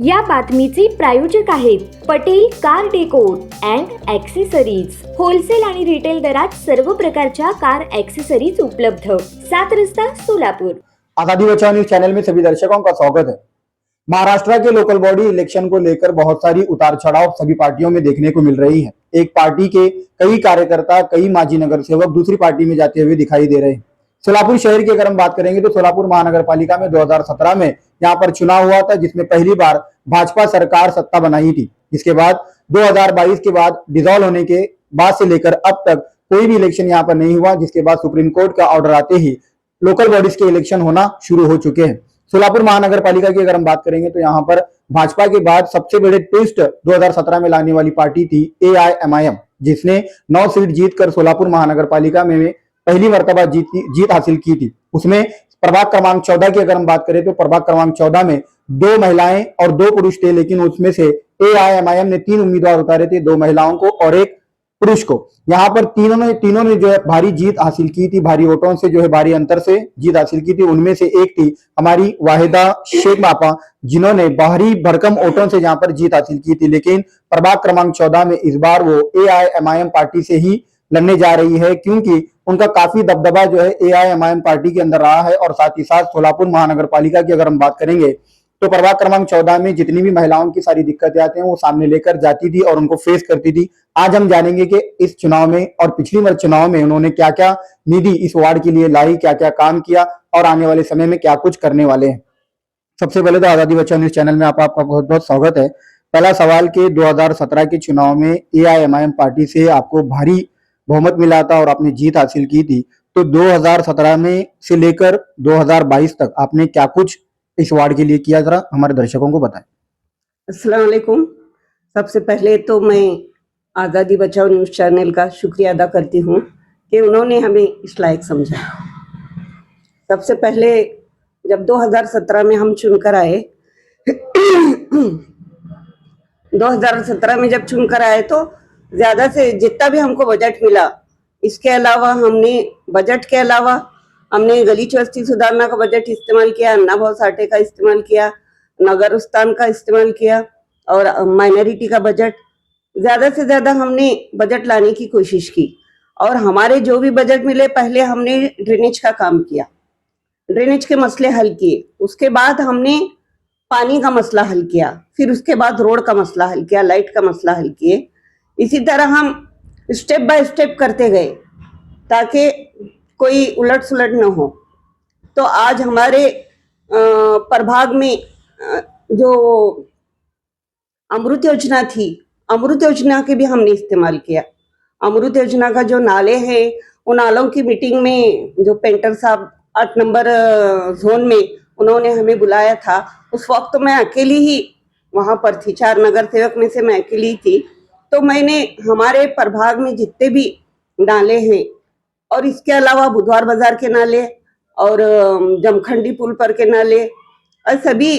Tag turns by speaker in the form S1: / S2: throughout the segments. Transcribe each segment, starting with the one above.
S1: या बातमीचे प्रायोजक आहेत Patel car decor and accessories. Wholesale आणि रिटेल दरात सर्व प्रकारच्या कार ॲक्सेसरीज उपलब्ध. 7 रस्ता सोलापुर.
S2: आजादी बचाओ न्यूज चैनल में सभी दर्शकों का स्वागत है। महाराष्ट्र के लोकल बॉडी इलेक्शन को लेकर बहुत सारी उतार चढ़ाव सभी पार्टियों में देखने को मिल रही है। एक पार्टी के कई कार्यकर्ता, कई माजी नगर सेवक दूसरी पार्टी में जाते हुए दिखाई दे रहे हैं। सोलापुर शहर की अगर हम बात करेंगे तो सोलापुर महानगर पालिका में 2017 में यहाँ पर चुनाव हुआ था, जिसमें पहली बार भाजपा सरकार सत्ता बनाई थी। जिसके बाद 2022 के बाद डिसॉल्व होने के बाद से लेकर अब तक कोई भी इलेक्शन यहाँ पर नहीं हुआ, जिसके बाद सुप्रीम कोर्ट का ऑर्डर आते ही लोकल बॉडीज के इलेक्शन होना शुरू हो चुके हैं। सोलापुर महानगर पालिका की अगर हम बात करेंगे तो यहाँ पर भाजपा के बाद सबसे बड़े ट्विस्ट 2017 में लाने वाली पार्टी थी AIMIM, जिसने 9 सीट जीतकर सोलापुर महानगर पालिका में पहली मर्तबा जीत हासिल की थी। उसमें प्रभाग क्रमांक 14 की अगर हम बात करें तो प्रभाग क्रमांक 14 में 2 महिलाएं और 2 पुरुष थे, लेकिन उसमें से AIMIM ने 3 उम्मीदवार उतारे थे, 2 महिलाओं को और 1 पुरुष को। यहाँ पर तीनों ने जो है भारी जीत हासिल की थी, भारी वोटों से जो है भारी अंतर से जीत हासिल की थी। उनमें से एक थी हमारी वाहिदा शेख बापा, जिन्होंने भारी भरकम वोटों से यहाँ पर जीत हासिल की थी। लेकिन प्रभाग क्रमांक 14 में इस बार वो AIMIM पार्टी से ही लड़ने जा रही है, क्योंकि उनका काफी दबदबा जो है AIMIM पार्टी के अंदर रहा है। और साथ ही साथ सोलापुर महानगर पालिका की अगर हम बात करेंगे तो प्रभाग क्रमांक 14 में जितनी भी महिलाओं की सारी दिक्कतें आती हैं वो सामने लेकर जाती थी और उनको फेस करती थी। आज हम जानेंगे कि इस चुनाव में और पिछली बार चुनाव में उन्होंने क्या क्या निधि इस वार्ड के लिए लाई, क्या क्या काम किया और आने वाले समय में क्या कुछ करने वाले हैं। सबसे पहले तो आजादी बचाओ न्यूज चैनल में आपका बहुत बहुत स्वागत है। पहला सवाल के 2017 के चुनाव में AIMIM पार्टी से आपको भारी बहुमत मिला था और आपने जीत हासिल की थी। तो 2017 में से लेकर 2022 तक आपने क्या कुछ इस वार्ड के लिए किया, जरा हमारे दर्शकों को बताएं।
S3: अस्सलाम वालेकुम। सबसे पहले तो मैं आज़ादी बचाओ न्यूज़ चैनल का शुक्रिया अदा करती हूँ कि उन्होंने हमें इस लायक समझा। सबसे पहले जब 2017 में हम चुनकर आए 2017 में जब चुनकर आए तो ज़्यादा से जितना भी हमको बजट मिला, इसके अलावा बजट के अलावा हमने गली चौस्ती सुधारना का बजट इस्तेमाल किया, अन्ना भाव साठे का इस्तेमाल किया, नगर उस्तान का इस्तेमाल किया और माइनॉरिटी का बजट। ज़्यादा से ज़्यादा हमने बजट लाने की कोशिश की और हमारे जो भी बजट मिले पहले हमने ड्रेनेज का काम किया, ड्रेनेज के मसले हल किए। उसके बाद हमने पानी का मसला हल किया, फिर उसके बाद रोड का मसला हल किया, लाइट का मसला हल किए। इसी तरह हम स्टेप बाय स्टेप करते गए ताकि कोई उलट सुलट न हो। तो आज हमारे प्रभाग में जो अमृत योजना थी, अमृत योजना के भी हमने इस्तेमाल किया। अमृत योजना का जो नाले हैं, उन नालों की मीटिंग में जो पेंटर साहब 8 नंबर जोन में उन्होंने हमें बुलाया था, उस वक्त मैं अकेली ही वहाँ पर थी। 4 नगर सेवक में से मैं अकेली थी। तो मैंने हमारे प्रभाग में जितने भी नाले हैं और इसके अलावा बुधवार बाजार के नाले और जमखंडी पुल पर के नाले और सभी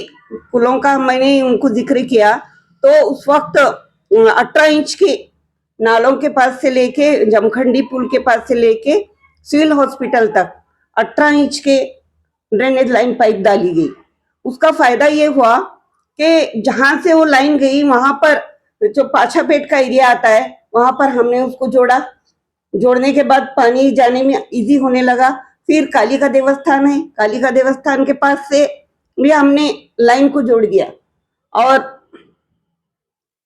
S3: पुलों का मैंने उनको जिक्र किया। तो उस वक्त 18 इंच के नालों के पास से लेके जमखंडी पुल के पास से लेके सिविल हॉस्पिटल तक 18 इंच के ड्रेनेज लाइन पाइप डाली गई। उसका फायदा ये हुआ कि जहां से वो लाइन गई वहां पर जो पाछा पेट का एरिया आता है वहां पर हमने उसको जोड़ा। जोड़ने के बाद पानी जाने में इजी होने लगा। फिर कालिका देवस्थान है, कालिका देवस्थान के पास से भी हमने लाइन को जोड़ दिया और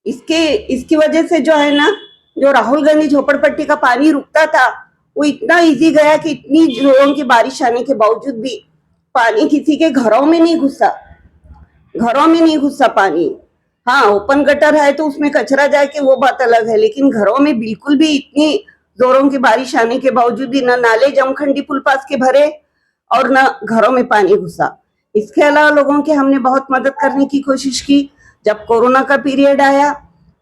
S3: इसकी वजह से जो है ना, जो राहुल गांधी झोपड़पट्टी का पानी रुकता था वो इतना इजी गया कि इतनी जोरों की बारिश आने के बावजूद भी पानी किसी के घरों में नहीं घुसा, घरों में नहीं घुसा पानी। हाँ, ओपन गटर है तो उसमें कचरा जाए कि वो बात अलग है, लेकिन घरों में बिल्कुल भी इतनी जोरों की बारिश आने के बावजूद भी ना नाले जमखंडी पुल पास के भरे और ना घरों में पानी घुसा। इसके अलावा लोगों की हमने बहुत मदद करने की कोशिश की। जब कोरोना का पीरियड आया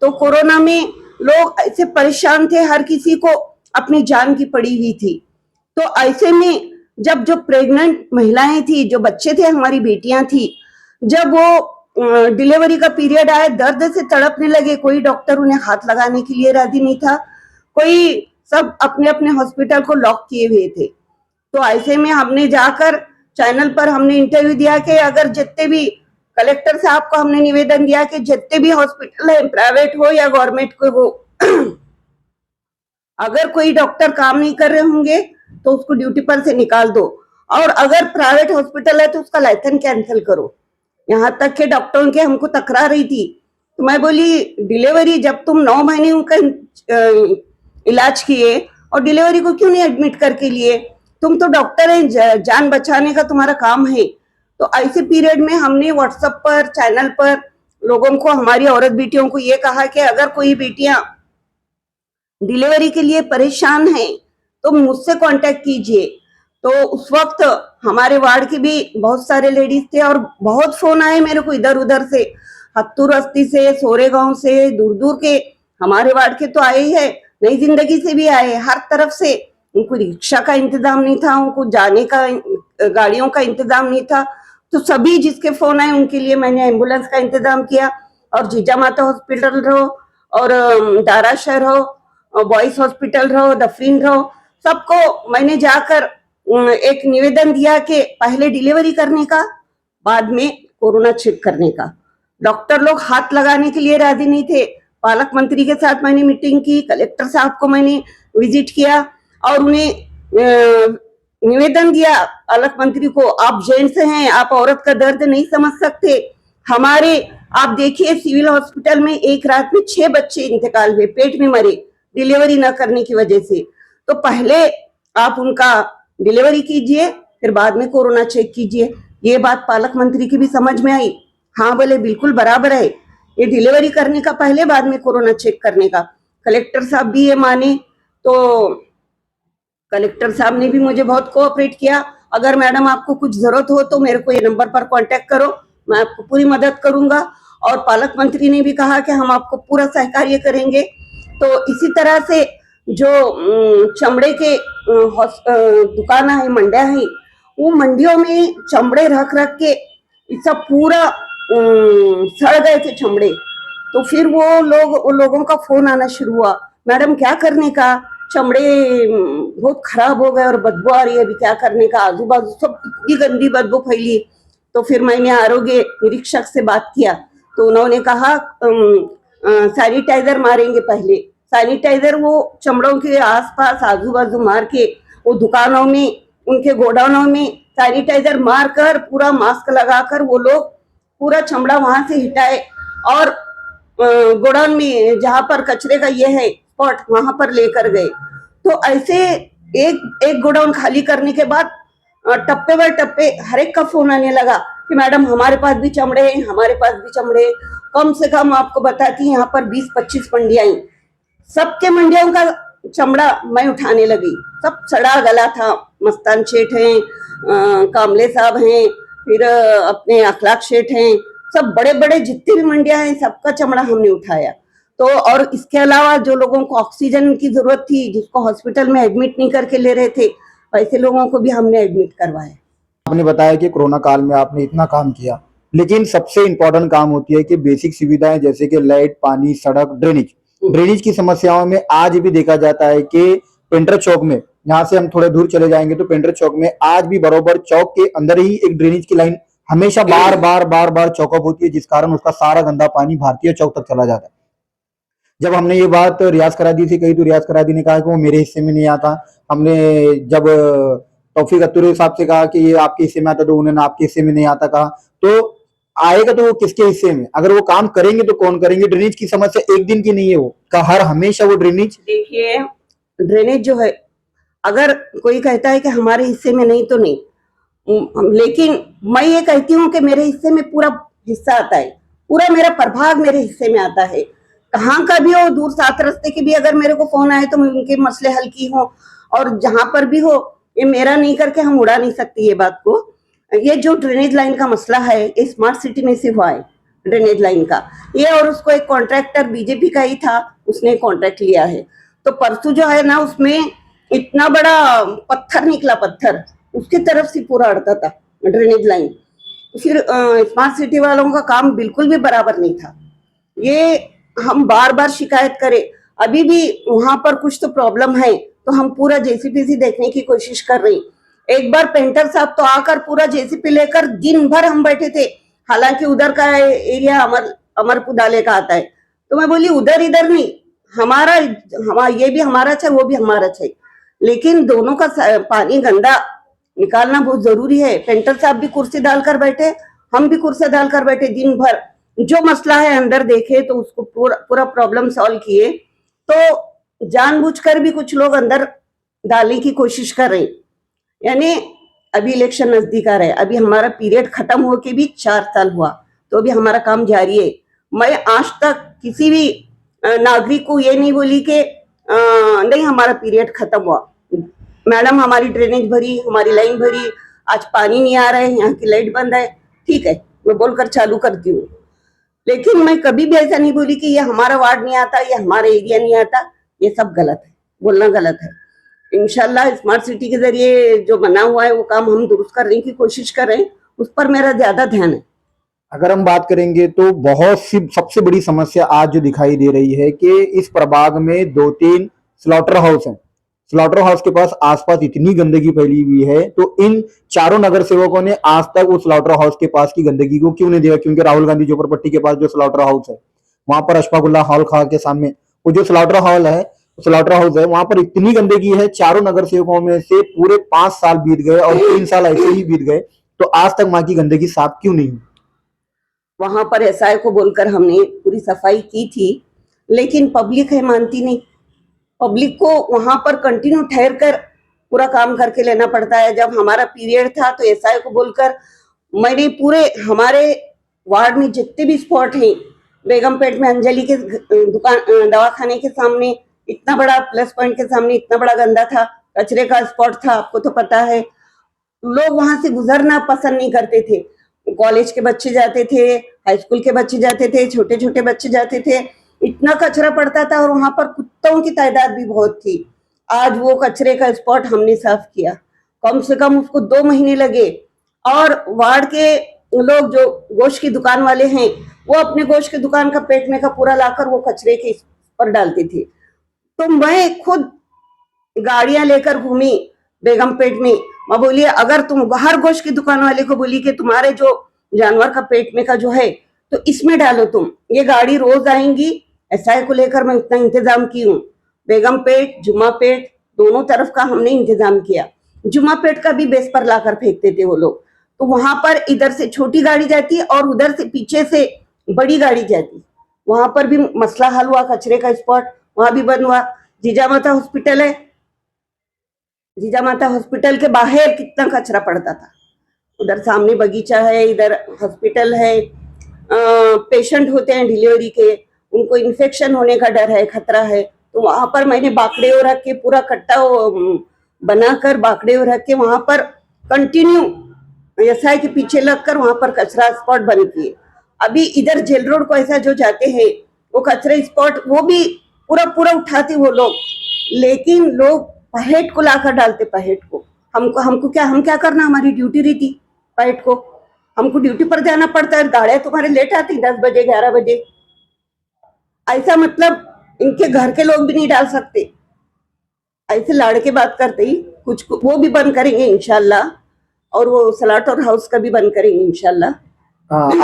S3: तो कोरोना में लोग ऐसे परेशान थे, हर किसी को अपनी जान की पड़ी हुई थी। तो ऐसे में जब जो प्रेग्नेंट महिलाएं थी, जो बच्चे थे, हमारी बेटियां थी, जब वो डिलीवरी का पीरियड आया, दर्द से तड़पने लगे, कोई डॉक्टर उन्हें हाथ लगाने के लिए राजी नहीं था, कोई सब अपने अपने हॉस्पिटल को लॉक किए हुए थे। तो ऐसे में हमने जाकर चैनल पर हमने इंटरव्यू दिया कि अगर जितने भी कलेक्टर साहब को हमने निवेदन दिया कि जितने भी हॉस्पिटल है, प्राइवेट हो या गवर्नमेंट को हो, अगर कोई डॉक्टर काम नहीं कर रहे होंगे तो उसको ड्यूटी पर से निकाल दो, और अगर प्राइवेट हॉस्पिटल है तो उसका लाइसेंस कैंसिल करो। यहाँ तक के डॉक्टरों के हमको तकरार रही थी, तो मैं बोली डिलीवरी जब तुम 9 महीने उनका इलाज किए और डिलीवरी को क्यों नहीं एडमिट करके लिए? तुम तो डॉक्टर हैं, जान बचाने का तुम्हारा काम है। तो ऐसे पीरियड में हमने व्हाट्सएप पर, चैनल पर लोगों को, हमारी औरत बेटियों को ये कहा कि अगर कोई बेटियां डिलीवरी के लिए परेशान हैं तो मुझसे कांटेक्ट कीजिए। तो उस वक्त हमारे वार्ड के भी बहुत सारे लेडीज थे और बहुत फोन आए मेरे को इधर उधर से, हत्तूर बस्ती से, सोरेगांव से, दूर दूर के, हमारे वार्ड के तो आए ही है, नई जिंदगी से भी आए, हर तरफ से। उनको रिक्शा का इंतजाम नहीं था, उनको जाने का गाड़ियों का इंतजाम नहीं था, तो सभी जिसके फोन आए उनके लिए मैंने एम्बुलेंस का इंतजाम किया। और जीजा माता हॉस्पिटल रहो और दारा शहर हो, बॉयज हॉस्पिटल रहो, दफरीन रहो, सबको मैंने जाकर एक निवेदन दिया कि पहले डिलीवरी करने का, बाद में कोरोना चेक करने का। डॉक्टर लोग हाथ लगाने के लिए राजी नहीं थे। पालक मंत्री के साथ मैंने मीटिंग की, कलेक्टर साहब को मैंने विजिट किया और उन्हें निवेदन दिया पालक मंत्री को, आप जेंट्स हैं, आप औरत का दर्द नहीं समझ सकते। हमारे आप देखिए सिविल हॉस्पिटल में एक रात में 6 बच्चे इंतकाल हुए, पेट में मरे, डिलीवरी न करने की वजह से। तो पहले आप उनका डिलीवरी कीजिए, फिर बाद में कोरोना चेक कीजिए। ये बात पालक मंत्री की भी समझ में आई। हाँ बोले बिल्कुल बराबर है, ये डिलीवरी करने का पहले, बाद में कोरोना चेक करने का। कलेक्टर साहब भी ये माने, तो कलेक्टर साहब ने भी मुझे बहुत कोऑपरेट किया। अगर मैडम आपको कुछ जरूरत हो तो मेरे को ये नंबर पर कांटेक्ट करो, मैं आपको पूरी मदद करूंगा। और पालक मंत्री ने भी कहा कि हम आपको पूरा सहकार्य करेंगे। तो इसी तरह से जो चमड़े के दुकान है, मंडियां हैं, वो मंडियों में चमड़े रख रख के सब पूरा सड़ गए थे चमड़े। तो फिर वो लोगों का फोन आना शुरू हुआ, मैडम क्या करने का, चमड़े बहुत खराब हो गए और बदबू आ रही है, अभी क्या करने का, आजू बाजू सब इतनी गंदी बदबू फैली। तो फिर मैंने आरोग्य निरीक्षक से बात किया, तो उन्होंने कहा सैनिटाइजर मारेंगे पहले। सैनिटाइजर वो चमड़ों के आसपास आजू बाजू मार के, वो दुकानों में, उनके गोडाउनों में सैनिटाइजर मारकर, पूरा मास्क लगाकर वो लोग पूरा चमड़ा वहां से हटाए और गोडाउन में जहां पर कचरे का ये है स्पॉट, वहां पर लेकर गए। तो ऐसे एक गोडाउन खाली करने के बाद टप्पे बाय टप्पे हर एक का फोन आने लगा कि मैडम हमारे पास भी चमड़े हैं, हमारे पास भी चमड़े। कम से कम आपको बताती यहाँ पर 20-25 मंडियां हैं, सबके मंडियों का चमड़ा मैं उठाने लगी। सब सड़ा गला था। मस्तान शेठ हैं, कामले साहब हैं, फिर अपने अखलाक शेठ हैं, सब बड़े बड़े जितने भी मंडियां हैं सबका चमड़ा हमने उठाया। तो और इसके अलावा जो लोगों को ऑक्सीजन की जरूरत थी, जिसको हॉस्पिटल में एडमिट नहीं करके ले रहे थे, वैसे लोगों को भी हमने एडमिट करवाया।
S2: आपने बताया कि कोरोना काल में आपने इतना काम किया, लेकिन सबसे इम्पोर्टेंट काम होती है कि बेसिक सुविधाएं जैसे कि लाइट, पानी, सड़क, ड्रेनेज की समस्याओं में आज भी देखा जाता है कि पेंटर चौक में, यहाँ से हम थोड़े दूर चले जाएंगे तो पेंटर चौक में आज भी बरोबर चौक के अंदर ही एक ड्रेनेज की लाइन हमेशा बार बार चौकअप होती है, जिस कारण उसका सारा गंदा पानी भारतीय चौक तक चला जाता है। जब हमने ये बात रियाज करा दी थी कहीं, तो रियाज करा दी ने कहा कि वो मेरे हिस्से में नहीं आता। हमने जब तौफीक अत्तुरे साहब से कहा कि ये आपके हिस्से में आता, तो उन्होंने आपके हिस्से में नहीं आता कहा। तो आएगा तो वो किसके हिस्से में, अगर वो काम करेंगे तो कौन करेंगे। ड्रेनेज की समस्या एक दिन की नहीं है, वो का हर हमेशा वो ड्रेनेज।
S3: देखिए ड्रेनेज जो है, अगर कोई कहता है कि हमारे हिस्से में नहीं तो नहीं, लेकिन मैं ये कहती हूँ कि मेरे हिस्से में पूरा हिस्सा आता है, पूरा मेरा प्रभाग मेरे हिस्से में आता है। कहाँ का भी हो, दूर सात रास्ते के भी अगर मेरे को फोन आए तो मैं उनके मसले हल की हो, और जहां पर भी हो, ये मेरा नहीं करके हम उड़ा नहीं सकती ये बात को। ये जो ड्रेनेज लाइन का मसला है, ये स्मार्ट सिटी में से हुआ है ड्रेनेज लाइन का ये, और उसको एक कॉन्ट्रैक्टर बीजेपी का ही था, उसने कॉन्ट्रैक्ट लिया है। तो परसों जो है ना, उसमें इतना बड़ा पत्थर निकला, पत्थर उसकी तरफ से पूरा अड़ता था ड्रेनेज लाइन। फिर स्मार्ट सिटी वालों का काम बिल्कुल भी बराबर नहीं था। ये हम बार बार शिकायत करें, अभी भी वहां पर कुछ तो प्रॉब्लम है, तो हम पूरा जेसीपी देखने की कोशिश कर रहे हैं। एक बार पेंटर साहब तो आकर पूरा जेसीपी लेकर दिन भर हम बैठे थे, हालांकि उधर का एरिया अमरपुदाले का आता है। तो मैं बोली उधर इधर नहीं, ये भी हमारा चाहिए, वो भी हमारा चाहिए, लेकिन दोनों का पानी गंदा निकालना बहुत जरूरी है। पेंटर साहब भी कुर्सी डालकर बैठे, हम भी कुर्सी डालकर बैठे, दिन भर जो मसला है अंदर देखे तो उसको पूरा प्रॉब्लम सॉल्व किए। तो जानबूझकर भी कुछ लोग अंदर डालने की कोशिश कर रहे हैं। यानी अभी इलेक्शन नजदीक आ रहा है, अभी हमारा पीरियड खत्म होके भी 4 साल हुआ, तो अभी हमारा काम जारी है। मैं आज तक किसी भी नागरिक को ये नहीं बोली कि नहीं हमारा पीरियड खत्म हुआ, मैडम हमारी ड्रेनेज भरी, हमारी लाइन भरी, आज पानी नहीं आ रहा है, यहाँ की लाइट बंद है, ठीक है, मैं बोलकर चालू करती हूँ। लेकिन मैं कभी भी ऐसा नहीं बोली कि ये हमारा वार्ड नहीं आता, ये हमारा एरिया नहीं आता। ये सब गलत है, बोलना गलत है। इंशाल्लाह स्मार्ट सिटी के जरिए जो बना हुआ है वो काम हम दुरुस्त करने की कोशिश कर रहे हैं, उस पर मेरा ज्यादा ध्यान है।
S2: अगर हम बात करेंगे तो बहुत सी सबसे बड़ी समस्या आज जो दिखाई दे रही है कि इस प्रभाग में 2-3 स्लॉटर हाउस हैं। स्लॉटर हाउस के पास आसपास इतनी गंदगी फैली हुई है, तो इन चारों नगर सेवकों ने आज तक उस स्लॉटर हाउस के पास की गंदगी को क्यों नहीं दिया? क्योंकि राहुल गांधी झोपड़पट्टी के पास जो स्लॉटर हाउस है, वहां पर अशफाकुल्ला हॉल खा के सामने वो जो स्लॉटर हॉल है, स्लॉटर हाउस है, वहां पर इतनी गंदगी है, चारों नगर सेवकों में से पूरे 5 साल बीत गए और 3 साल ऐसे ही बीत गए, तो आज तक वहां की गंदगी साफ क्यों नहीं हुई?
S3: वहां पर एसआई को बोलकर हमने पूरी सफाई की थी, लेकिन पब्लिक है मानती नहीं। पब्लिक को वहां पर कंटिन्यू ठहर कर पूरा काम करके लेना पड़ता है। जब हमारा पीरियड था तो एसआई को बोलकर मैंने पूरे हमारे वार्ड में जितने भी स्पॉट हैं, बेगमपेट में अंजलि के दुकान दवाखाने के सामने इतना बड़ा, प्लस पॉइंट के सामने इतना बड़ा गंदा था, कचरे का स्पॉट था, आपको तो पता है। लोग वहां से गुजरना पसंद नहीं करते थे। कॉलेज के बच्चे जाते थे, हाई स्कूल के बच्चे जाते थे, छोटे छोटे बच्चे जाते थे, इतना कचरा पड़ता था और वहां पर कुत्तों की तादाद भी बहुत थी। आज वो कचरे का स्पॉट हमने साफ किया, कम से कम उसको 2 महीने लगे। और वार्ड के लोग जो गोश्त की दुकान वाले हैं, वो अपने गोश्त की दुकान का पेटने का पूरा लाकर वो कचरे के पर डालते थे। तो मैं खुद गाड़ियां लेकर घूमी बेगमपेट में। मैं बोली अगर तुम हर गोश्त की दुकान वाले को बोली कि तुम्हारे जो जानवर का पेट में का जो है तो इसमें डालो तुम, ये गाड़ी रोज आएंगी। एसआई को लेकर मैं उतना इंतजाम की हूँ। बेगमपेट, जुम्मापेट दोनों तरफ का हमने इंतजाम किया। जुम्मापेट का भी बेस पर लाकर फेंकते थे वो लोग, तो वहां पर इधर से छोटी गाड़ी जाती और उधर से पीछे से बड़ी गाड़ी जाती। वहां पर भी मसला हल हुआ, कचरे का स्पॉट वहां भी बंद हुआ। जीजामाता हॉस्पिटल है, जीजामाता हॉस्पिटल के बाहर कितना कचरा पड़ता था। उधर सामने बगीचा है, इधर हॉस्पिटल है, पेशेंट होते हैं डिलीवरी के, उनको इन्फेक्शन होने का डर है, खतरा है। तो वहां पर मैंने बाकड़े रख के पूरा कट्टा बनाकर बाकड़े रख के वहां पर कंटिन्यू एसआई के पीछे लगकर वहां पर कचरा स्पॉट बंद किए। अभी इधर जेल रोड को ऐसा जो जाते हैं वो कचरे स्पॉट वो भी पूरा पूरा उठाते वो लोग, लेकिन लोग पहेट को लाकर डालते। पहेट को हमको क्या, हम क्या करना, हमारी ड्यूटी रहती पहेट को, हमको ड्यूटी पर जाना पड़ता है। गाड़ियां तुम्हारे लेट आती 10 बजे 11 बजे, ऐसा मतलब इनके घर के लोग भी नहीं डाल सकते। ऐसे लाड़ के बात करते ही कुछ वो भी बंद करेंगे इंशाल्लाह, और वो स्लॉटर हाउस का भी बंद करेंगे इंशाल्लाह।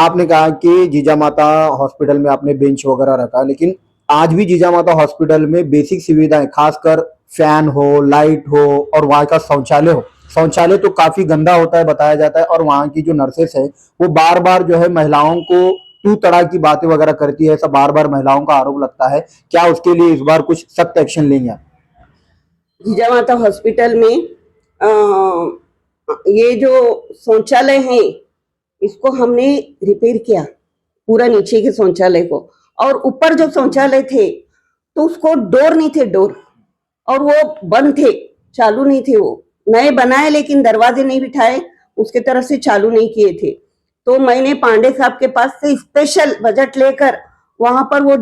S2: आपने कहा कि जीजा माता हॉस्पिटल में आपने बेंच वगैरह रखा, लेकिन आज भी जीजा माता हॉस्पिटल में बेसिक सुविधाएं, खासकर फैन हो, लाइट हो और वहाँ का शौचालय हो। शौचालय तो काफी गंदा होता है बताया जाता है, और वहाँ की जो नर्सेस है वो बार बार जो है महिलाओं को तू तड़ा की बातें वगैरह करती है, ऐसा बार बार महिलाओं का आरोप लगता है। क्या उसके लिए इस बार कुछ सख्त एक्शन लेंगे?
S3: जीजा माता हॉस्पिटल में ये जो शौचालय है इसको हमने रिपेयर किया, पूरा नीचे के शौचालय को, और ऊपर जो शौचालय थे तो उसको डोर नहीं थे, डोर और वो बंद थे, चालू नहीं थे। वो नए बनाए लेकिन दरवाजे नहीं बिठाए, उसके तरफ से चालू नहीं किए थे। तो मैंने पांडे साहब के पास से स्पेशल बजट लेकर वहां पर वो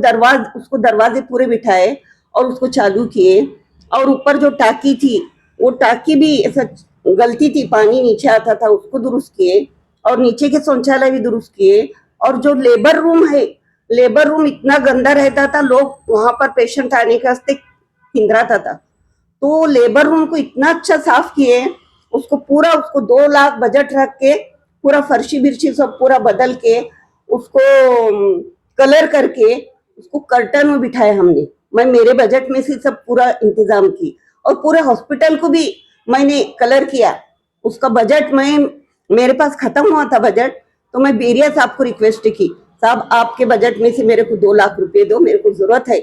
S3: उसको दरवाजे पूरे बिठाए और उसको चालू किए। और ऊपर जो टाकी थी वो टाकी भी ऐसा गलती थी, पानी नीचे आता था, उसको दुरुस्त किए, और नीचे के शौचालय भी दुरुस्त किए। और जो लेबर रूम है, लेबर रूम इतना गंदा रहता था, लोग वहां पर पेशेंट आने के वास्ते खिंदराता था। तो लेबर रूम को इतना अच्छा साफ किए, उसको 2 लाख बजट रख के पूरा फर्शी बिर्शी सब पूरा बदल के उसको कलर करके उसको कर्टन में बिठाया हमने। मैं मेरे बजट में से सब पूरा इंतजाम की और पूरे हॉस्पिटल को भी मैंने कलर किया। उसका बजट मेरे पास खत्म हुआ था बजट, तो मैं बेरिया साहब को रिक्वेस्ट की, साहब आपके बजट में से मेरे को 2 लाख रुपए दो, मेरे को जरूरत है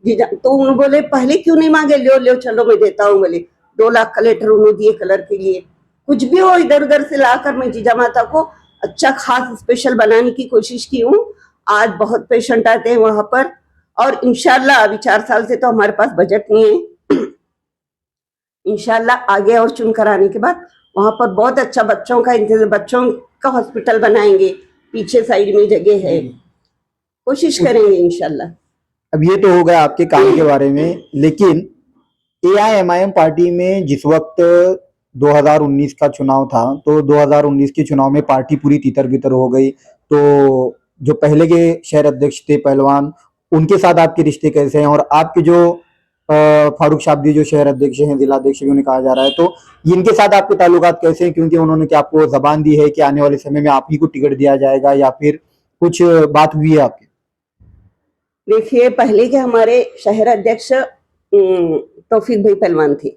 S3: जीजा। तो उन्होंने बोले पहले क्यों नहीं मांगे, लो चलो मैं देता हूँ। बोले 2 लाख का लेटर उन्होंने दिए कलर के लिए। कुछ भी हो इधर उधर से लाकर मैं जीजा माता को अच्छा खास स्पेशल बनाने की कोशिश की हूँ। आज बहुत पेशेंट आते हैं वहां पर, और इंशाल्लाह अभी 4 साल से तो हमारे पास बजट नहीं है। इंशाल्लाह आगे और चुन कर आने के बाद वहां पर बहुत अच्छा बच्चों का हॉस्पिटल बनाएंगे। पीछे साइड में जगह है, कोशिश करेंगे इंशाल्लाह।
S2: अब ये तो हो गया आपके काम के बारे में, लेकिन AIMIM पार्टी में जिस वक्त 2019 का चुनाव था, तो 2019 के चुनाव में पार्टी पूरी तितर बितर हो गई। तो जो पहले के शहर अध्यक्ष थे पहलवान, उनके साथ आपके रिश्ते कैसे हैं? और आपके जो फारूक शाब्दी जो शहर अध्यक्ष हैं, जिला अध्यक्ष भी उन्हें कहा जा रहा है, तो इनके साथ आपके ताल्लुकात कैसे हैं? क्योंकि उन्होंने क्या आपको जबान दी है कि आने वाले समय में आप ही को टिकट दिया जाएगा, या फिर कुछ बात हुई है आपकी?
S3: देखिए, पहले के हमारे शहर अध्यक्ष तौफीक भाई पहलवान थे,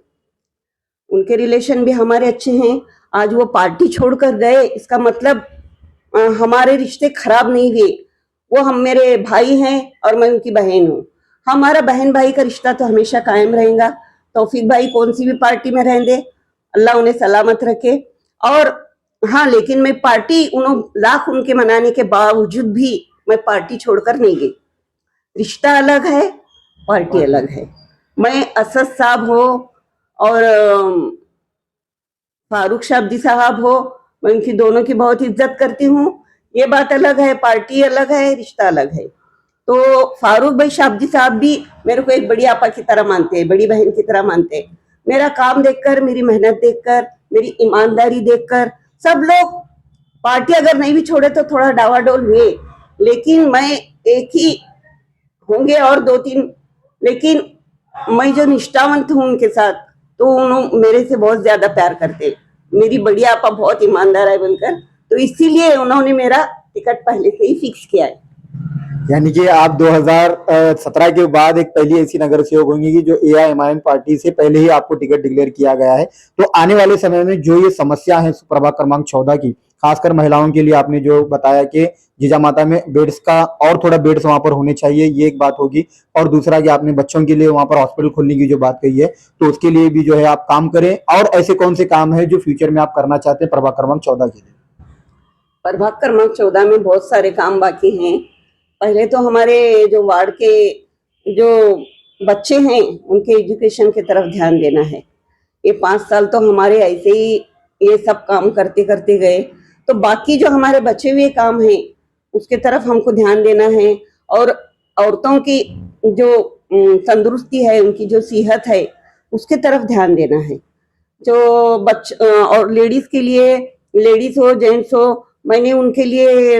S3: उनके रिलेशन भी हमारे अच्छे हैं। आज वो पार्टी छोड़कर गए, इसका मतलब हमारे रिश्ते खराब नहीं हुए। वो मेरे भाई हैं और मैं उनकी बहन हूँ। हमारा बहन भाई का रिश्ता तो हमेशा कायम रहेगा। तौफीक भाई कौन सी भी पार्टी में रहेंगे, अल्लाह उन्हें सलामत रखे। और हाँ, लेकिन मैं पार्टी लाख उनके मनाने के बावजूद भी मैं पार्टी छोड़कर नहीं गई। रिश्ता अलग है, पार्टी अलग है। मैं असद साहब हो और फारूक शाब्दी साहब हो, मैं उनकी दोनों की बहुत इज्जत करती हूँ। ये बात अलग है, पार्टी अलग है, रिश्ता अलग है। तो फारूक भाई शाब्दी साहब भी मेरे को एक बड़ी आपा की तरह मानते हैं, बड़ी बहन की तरह मानते हैं। मेरा काम देखकर, मेरी मेहनत देखकर, मेरी ईमानदारी देखकर सब लोग पार्टी अगर नहीं भी छोड़े तो थोड़ा डावाडोल हुए, लेकिन मैं एक ही होंगे और 2-3, लेकिन मैं जो निष्ठावंत हूँ उनके साथ, तो उन्होंने मेरे से बहुत ज्यादा प्यार करते। मेरी बड़ी आपा बहुत ईमानदार है बोलकर, तो इसीलिए उन्होंने मेरा टिकट पहले से ही फिक्स किया है।
S2: यानी कि आप 2017 के बाद एक पहली ऐसी नगर सेवक होंगी कि जो AIMIM पार्टी से पहले ही आपको टिकट डिक्लेयर किया गया है। तो आने वाले समय में जो ये समस्या है प्रभाग क्रमांक 14 की, खासकर महिलाओं के लिए, आपने जो बताया कि जीजा माता में बेड्स का और थोड़ा बेड्स वहां पर होने चाहिए, ये एक बात होगी। और दूसरा कि आपने बच्चों के लिए वहां पर हॉस्पिटल खोलने की जो बात कही है, तो उसके लिए भी जो है आप काम करें। और ऐसे कौन से काम है जो फ्यूचर में आप करना चाहते हैं प्रभाग क्रमांक 14 के लिए?
S3: प्रभाग क्रमांक 14 में बहुत सारे काम बाकी हैं। पहले तो हमारे जो वार्ड के जो बच्चे हैं उनके एजुकेशन की तरफ ध्यान देना है। ये 5 साल तो हमारे ऐसे ही ये सब काम करते करते गए, तो बाकी जो हमारे बचे हुए काम हैं उसके तरफ हमको ध्यान देना है। और औरतों की जो तंदुरुस्ती है, उनकी जो सेहत है, उसके तरफ ध्यान देना है। जो और लेडीज के लिए, लेडीज हो जेंट्स हो, मैंने उनके लिए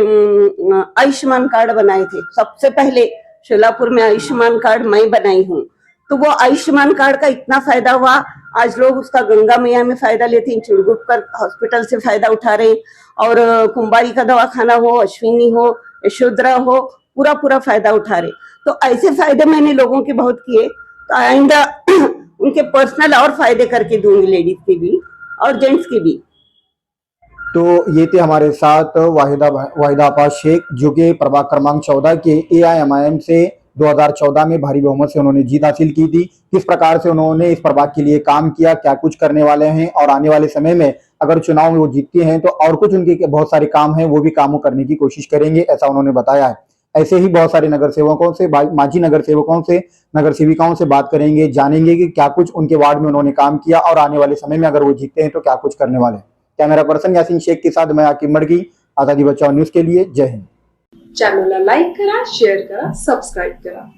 S3: आयुष्मान कार्ड बनाए थे। सबसे पहले शोलापुर में आयुष्मान कार्ड मैं बनाई हूँ। तो वो आयुष्मान कार्ड का इतना फायदा हुआ, आज लोग उसका गंगा मैया में फायदा लेते हैं, चिड़गुप्कर हॉस्पिटल से फायदा उठा रहे हैं, और कुंभारी का दवाखाना हो, अश्विनी हो, यशोधरा हो, पूरा फायदा उठा रहे। तो ऐसे फायदे मैंने लोगों के बहुत किए, तो आइंदा उनके पर्सनल और फायदे करके दूंगी, लेडीज के भी और जेंट्स के भी।
S2: तो ये थे हमारे साथ वाहिदा आपा शेख, जो कि प्रभाग क्रमांक 14 के AIMIM से 2014 में भारी बहुमत से उन्होंने जीत हासिल की थी। किस प्रकार से उन्होंने इस प्रभाग के लिए काम किया, क्या कुछ करने वाले हैं, और आने वाले समय में अगर चुनाव में वो जीतते हैं तो और कुछ उनके बहुत सारे काम हैं, वो भी कामों करने की कोशिश करेंगे, ऐसा उन्होंने बताया है। ऐसे ही बहुत सारे नगर सेवकों से, माजी नगर सेवकों से, नगर सेविकाओं से बात करेंगे, जानेंगे कि क्या कुछ उनके वार्ड में उन्होंने काम किया, और आने वाले समय में अगर वो जीतते हैं तो क्या कुछ करने वाले हैं। कैमरा पर्सन यासीन शेख के साथ मैं आकिब मर्गी, आजादी बचाओ न्यूज के लिए। जय हिंद।
S4: चॅनलला लाईक करा, शेअर करा, सबस्क्राईब करा.